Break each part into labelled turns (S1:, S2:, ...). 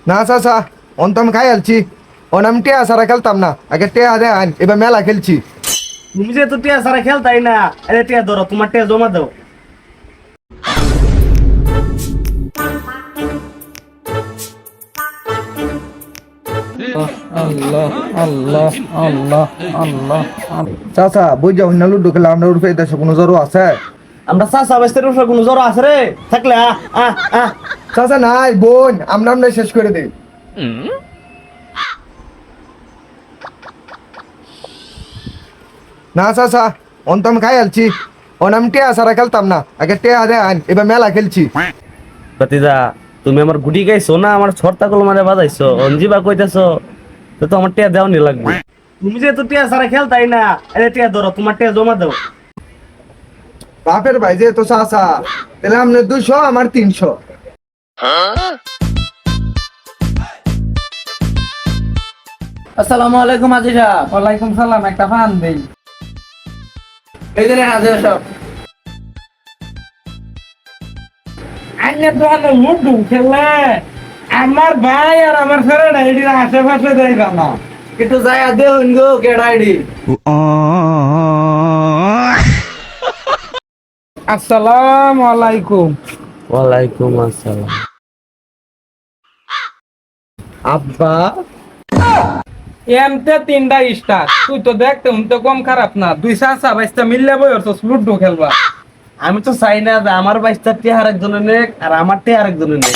S1: না চাচা অন তো আমি খাই আলছি অন আমি টেয়া সারা খেলতাম না আগে টেয়া দেন এবার মেলা খেলছি।
S2: তুমি যে তো টিয়া সারা খেলতাই না, আরে টিয়া ধরো, তোমার টিয়া জমা দাও।
S3: আল্লাহ আল্লাহ আল্লাহ আল্লাহ।
S1: চাচা বুঝ যাও না লুডু খেলা আমরা উঠে দেশে কোনো জ্বর আছে?
S2: আমরা চাষা বাস্তের উপরে কোনো জ্বর আছে রে? থাকলে
S1: চাচা নাই বোন আমরা আমরা শেষ করে দিই। না চাচা অন তো আমি খাই আলছি অন আমি টেয়া সারা খেলতাম না আগে টেয়া দেন এবার মেলা খেলছি।
S2: ভাতিজা, তুমি আমার গুটি গাইছো না, আমার ছরতা কল মারে বাজাইছো, অঞ্জিবা কইতেছো, তো আমার টিয়া দেওয়া নি লাগবে। তুমি যে তো টিয়া সারা খেলতাই না, আরে টিয়া ধরো, তোমার টিয়া জমা দাও।
S1: বাপের ভাই যে তো চাচা তাহলে আপনার 200 আমার 300।
S3: আসসালামু আলাইকুম আজি সাহেব। ওয়ালাইকুম সালাম, একটা ফান দেই। এই যে নেন আজি সাহেব।
S4: আইনে দোকানে লুডু খেলে আমার ভাই আর আমার ছেলেটা এটির আশেপাশে দেয় না।
S3: একটু যাই দেউন গো কেডা আইডি।
S4: আসসালামু আলাইকুম।
S2: ওয়ালাইকুম আসসালাম।
S1: আব্বা
S4: এমতে 3টা স্টার, তুই তো দেখতে তো কম খারাপ না। 2 চাচা বাইস্তা মিললে বই অর্থ লুডু খেলবা।
S2: আমি তো চাই না যে আমার বাইশটা টিয়া আরেকজনের নেক আর আমার টিয়া আরেকজনের নেক।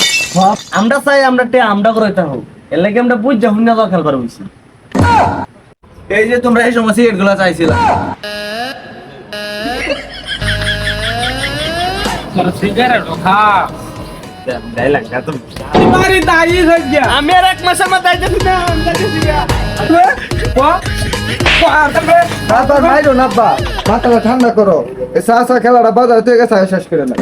S2: আমরা চাই আমরা টিয়া আমরা করতে হোক, এর লাগে আমরা বুঝ যা হুন্না যাওয়া খেলবার বলছি।
S3: এই যে তোমরা এই সময় সিগারেট গুলা চাইছিলা,
S4: সিগারেট খা। তোমারই দায়ী হইয়া
S2: আমি আর 1 মাসের মাথায় যাচ্ছি না,
S1: ভাই আব্বা মাথাটা ঠান্ডা করো, এই চাচা খেলাটা বাজার থেকে শেষ করে না।